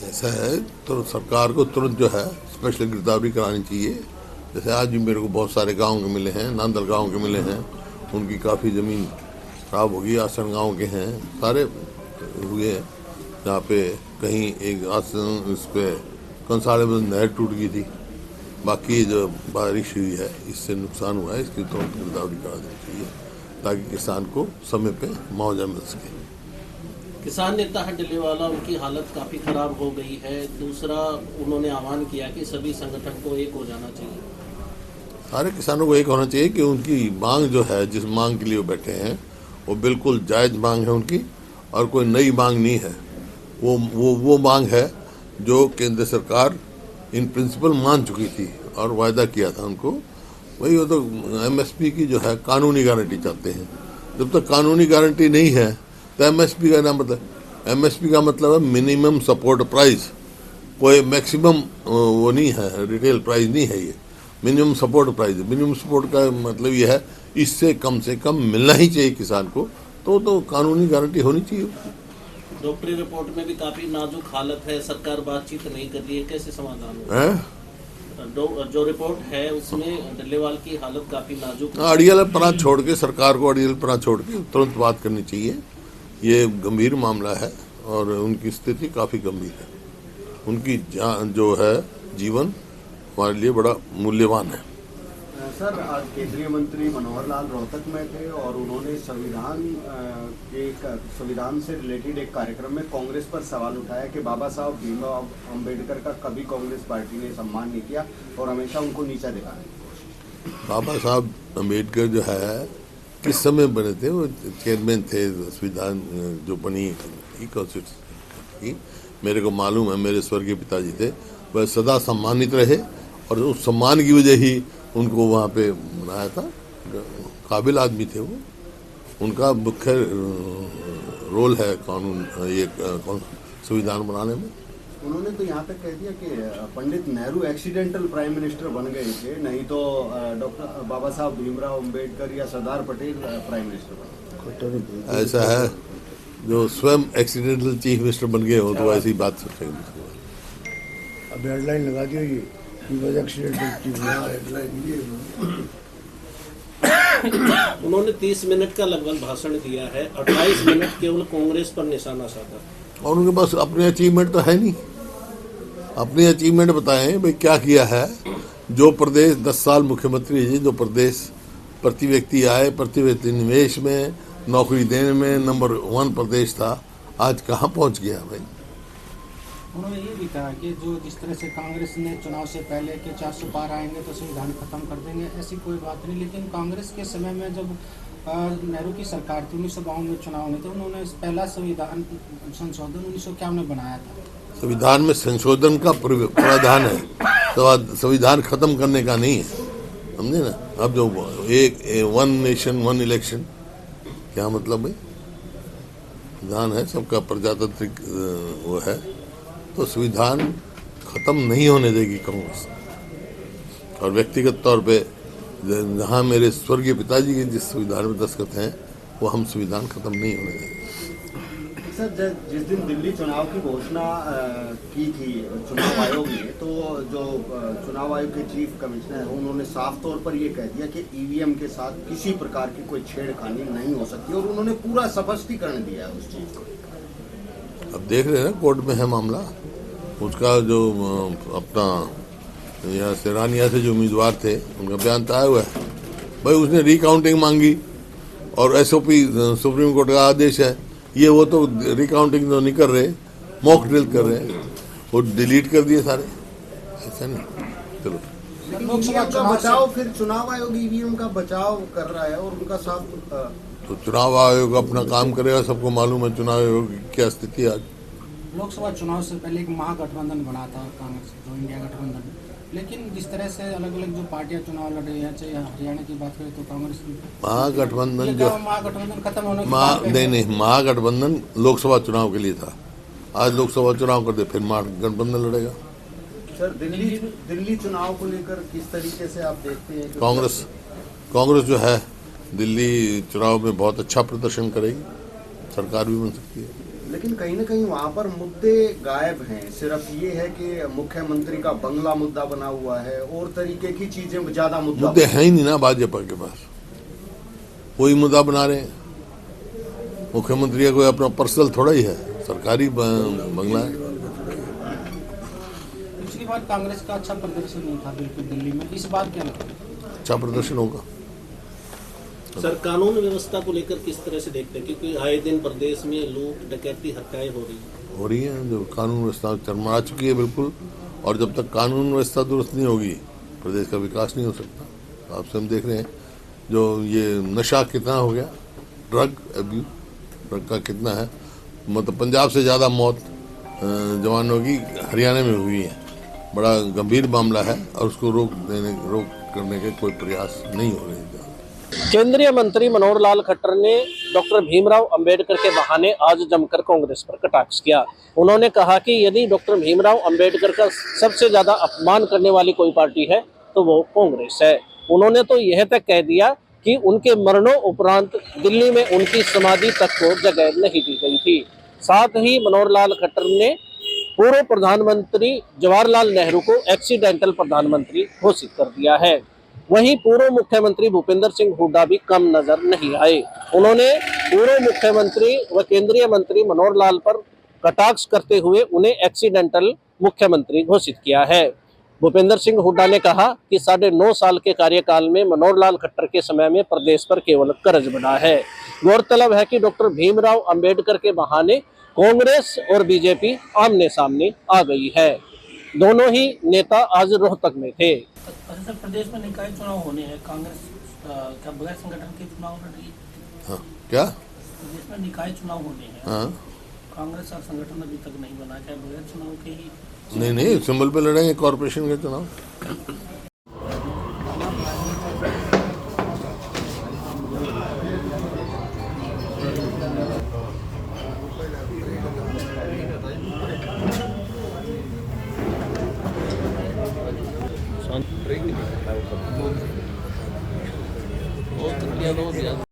ऐसा है तो सरकार को तुरंत जो है स्पेशल गिरदावरी करानी चाहिए। जैसे आज भी मेरे को बहुत सारे गांव के मिले हैं, नांदल गांव के मिले हैं, उनकी काफ़ी ज़मीन खराब हो गई। आसन गांव के हैं, सारे हुए हैं जहाँ पे कहीं एक आसन इस पे कंसाड़े में नहर टूट गई थी। बाकी जो बारिश हुई है इससे नुकसान हुआ है, इसकी तुरंत गिरदावरी करा देनी चाहिए ताकि किसान को समय पे मुआवजा मिल सके। किसान नेता है डल्लेवाला, उनकी हालत काफ़ी खराब हो गई है। दूसरा, उन्होंने आह्वान किया कि सभी संगठन को एक हो जाना चाहिए। सारे किसानों को एक होना चाहिए कि उनकी मांग जो है, जिस मांग के लिए वो बैठे हैं, वो बिल्कुल जायज़ मांग है उनकी और कोई नई मांग नहीं है। वो मांग है जो केंद्र सरकार इन प्रिंसिपल मान चुकी थी और वायदा किया था उनको। वही वो तो एमएसपी की जो है कानूनी गारंटी चाहते हैं। जब तक कानूनी गारंटी नहीं है तो एमएसपी का नाम मतलब, एमएसपी का मतलब है मिनिमम सपोर्ट प्राइस। कोई मैक्सिमम वो नहीं है, रिटेल प्राइस नहीं है, ये minimum support price. Minimum support का मतलब ये है इससे कम से कम मिलना ही चाहिए किसान को, तो कानूनी गारंटी होनी चाहिए। डॉक्टरी रिपोर्ट में भी काफी नाजुक हालत है, सरकार बातचीत नहीं कर रही है, कैसे समाधान होगा? जो रिपोर्ट है उसमें डल्लेवाल की हालत काफी नाजुक है। अड़ियल पना छोड़ के, सरकार को अड़ियल पना छोड़ के तुरंत बात करनी चाहिए। ये गंभीर मामला है और उनकी स्थिति काफ़ी गंभीर है। उनकी जो है जीवन हमारे लिए बड़ा मूल्यवान है। सर, आज केंद्रीय मंत्री मनोहर लाल रोहतक में थे और उन्होंने संविधान से रिलेटेड एक कार्यक्रम में कांग्रेस पर सवाल उठाया कि बाबा साहब भीमराव अम्बेडकर का कभी कांग्रेस पार्टी ने सम्मान नहीं किया और हमेशा उनको नीचा दिखाया। बाबा साहब अम्बेडकर जो है किस समय बने थे? वो चेयरमैन थे संविधान जो बनी कॉन्स्टिट्यूशन की। मेरे को मालूम है, मेरे स्वर्गीय पिताजी थे, वह सदा सम्मानित रहे और उस सम्मान की वजह ही उनको वहाँ पे बनाया था। काबिल आदमी थे वो। उनका मुख्य रोल है कानून, ये संविधान बनाने में। उन्होंने तो यहाँ तक कह दिया कि Pandit Nehru accidental prime minister बन गए थे, नहीं तो डॉक्टर बाबा साहब भीमराव अम्बेडकर या सरदार पटेल प्राइम मिनिस्टर बने। ऐसा है, जो स्वयं एक्सीडेंटल चीफ मिनिस्टर बन गए हो तो ऐसी बात सोचेंगे। अब हेडलाइन लगा दी होगी, उन्होंने 30 मिनट का लगभग भाषण दिया है, 28 मिनट केवल कांग्रेस पर निशाना साधा और उनके पास अपने अचीवमेंट तो है नहीं। अपनी अचीवमेंट बताएं भाई क्या किया है। जो प्रदेश 10 साल मुख्यमंत्री जी, जो प्रदेश प्रति व्यक्ति आए, प्रति व्यक्ति निवेश में, नौकरी देने में नंबर 1 प्रदेश था, आज कहाँ पहुँच गया भाई। उन्होंने ये भी कहा कि जो जिस तरह से कांग्रेस ने चुनाव से पहले के 400 पार आएंगे तो संविधान खत्म कर देंगे, ऐसी कोई बात नहीं। लेकिन कांग्रेस के समय में जब नेहरू की सरकार थी, 1952 में चुनाव हुए थे, उन्होंने पहला संविधान संशोधन 1951 में बनाया था। संविधान में संशोधन का प्रावधान है, तो संविधान खत्म करने का नहीं है, समझे ना। अब जो एक 1 नेशन 1 इलेक्शन क्या मतलब है? संविधान है सबका प्रजातांत्रिक वो है, तो संविधान खत्म नहीं होने देगी कांग्रेस। और व्यक्तिगत तौर पे जहाँ मेरे स्वर्गीय पिताजी के जिस संविधान में दस्तखत हैं, वो हम संविधान खत्म नहीं होने देंगे। सर, जिस दिन दिल्ली चुनाव की घोषणा की थी चुनाव आयोग ने, तो जो चुनाव आयोग के चीफ कमिश्नर है उन्होंने साफ तौर पर ये कह दिया कि ईवीएम के साथ किसी प्रकार की कोई छेड़खानी नहीं हो सकती और उन्होंने पूरा स्पष्टीकरण दिया है उस चीज को। अब देख रहे हैं ना, कोर्ट में है मामला उसका। जो अपना यहाँ सेरानिया से जो उम्मीदवार थे उनका बयान तो आया हुआ है भाई। उसने रिकाउंटिंग मांगी और एसओपी सुप्रीम कोर्ट का आदेश है, ये वो तो रिकाउंटिंग तो नहीं कर रहे, मॉक ड्रिल कर रहे हैं, वो डिलीट कर दिए सारे। ऐसा नहीं, चलो लोकसभा का बचाव, फिर चुनाव आयोग ईवीएम का बचाव कर रहा है और उनका साफ। तो चुनाव आयोग अपना काम करेगा, सबको मालूम है चुनाव आयोग की क्या स्थिति आज। लोकसभा चुनाव से पहले एक महागठबंधन बना था कांग्रेस, जो इंडिया गठबंधन, लेकिन जिस तरह से अलग अलग जो पार्टियां चुनाव लड़ रही हैं, चाहे हरियाणा की बात करें तो कांग्रेस महागठबंधन जो महागठबंधन खत्म होने नहीं, महागठबंधन लोकसभा चुनाव के लिए था। आज लोकसभा चुनाव कर दे, फिर महागठबंधन लड़ेगा। सर दिल्ली चुनाव को लेकर किस तरीके से आप देखते हैं? कांग्रेस जो है दिल्ली चुनाव में बहुत अच्छा प्रदर्शन करेगी, सरकार भी बन सकती है। लेकिन कहीं ना कहीं वहाँ पर मुद्दे गायब हैं। सिर्फ ये है कि मुख्यमंत्री का बंगला मुद्दा बना हुआ है और तरीके की चीजें ज्यादा मुद्दे हैं ही नहीं ना भाजपा के पास। कोई मुद्दा बना रहे हैं, मुख्यमंत्री का कोई अपना पर्सनल थोड़ा ही है, सरकारी बंगला है। पिछली बार कांग्रेस का अच्छा प्रदर्शन नहीं था बिल्कुल दिल्ली में, इस बार क्या लगता है? अच्छा प्रदर्शन होगा। सर कानून व्यवस्था को लेकर किस तरह से देखते हैं, क्योंकि आए दिन प्रदेश में लूट डकैती हत्याएं हो रही हैं, जो कानून व्यवस्था चरमरा चुकी है बिल्कुल। और जब तक कानून व्यवस्था दुरुस्त नहीं होगी प्रदेश का विकास नहीं हो सकता। आपसे हम देख रहे हैं जो ये नशा कितना हो गया, ड्रग का कितना है, मतलब पंजाब से ज़्यादा मौत जवानों की हरियाणा में हुई है। बड़ा गंभीर मामला है और उसको रोक करने के कोई प्रयास नहीं हो रहे हैं। केंद्रीय मंत्री मनोहर लाल खट्टर ने डॉक्टर भीमराव अंबेडकर के बहाने आज जमकर कांग्रेस पर कटाक्ष किया। उन्होंने कहा कि यदि डॉक्टर भीमराव अंबेडकर का सबसे ज्यादा अपमान करने वाली कोई पार्टी है तो वो कांग्रेस है। उन्होंने तो यह तक कह दिया कि उनके मरणों उपरांत दिल्ली में उनकी समाधि तक को जगह नहीं दी गई थी। साथ ही मनोहर लाल खट्टर ने पूर्व प्रधानमंत्री जवाहरलाल नेहरू को एक्सीडेंटल प्रधानमंत्री घोषित कर दिया है। वहीं पूर्व मुख्यमंत्री भूपेंद्र सिंह हुड्डा भी कम नजर नहीं आए। उन्होंने पूर्व मुख्यमंत्री व केंद्रीय मंत्री मनोहर लाल पर कटाक्ष करते हुए उन्हें एक्सीडेंटल मुख्यमंत्री घोषित किया है। भूपेंद्र सिंह हुड्डा ने कहा कि 9.5 साल के कार्यकाल में मनोहर लाल खट्टर के समय में प्रदेश पर केवल कर्ज बढ़ा है। गौरतलब है कि डॉक्टर भीमराव अंबेडकर के बहाने कांग्रेस और बीजेपी आमने सामने आ गई है। दोनों ही नेता आज रोहतक में थे। सर प्रदेश में निकाय चुनाव होने हैं, कांग्रेस क्या बगैर संगठन के चुनाव लड़ रही है? हाँ, क्या प्रदेश में निकाय चुनाव होने हैं, हाँ। कांग्रेस का संगठन अभी तक नहीं बना, क्या बगैर चुनाव के ही? नहीं सिंबल पे लड़ेंगे कॉर्पोरेशन के चुनाव। बहुत